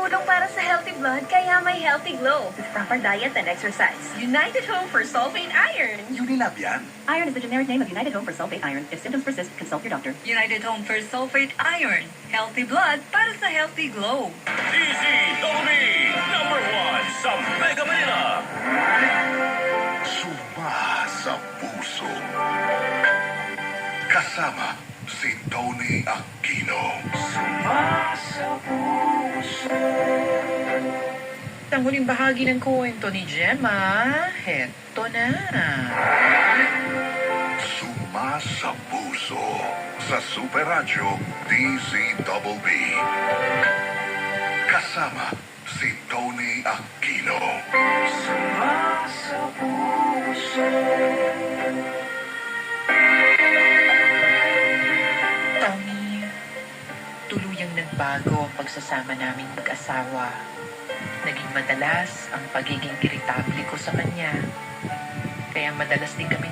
tumutulong para sa healthy blood, kaya may healthy glow with proper diet and exercise. United Home for Sulfate Iron. Unilab yan. Iron is the generic name of United Home for Sulfate Iron. If symptoms persist, consult your doctor. United Home for Sulfate Iron. Healthy blood para sa healthy glow. DZWB #1 sa Mega Manila. Suma sa puso. Kasama si Tony Aquino. Ang huling bahagi ng kwento ni Gemma, heto na. Suma sa puso. Sa Super Radio DZWB. Kasama si Tony Aquino. Tommy, tuluyang nagbago ang pagsasama naming mag-asawa. Naging madalas ang pagiging irritable ko sa kanya. Kaya madalas din kami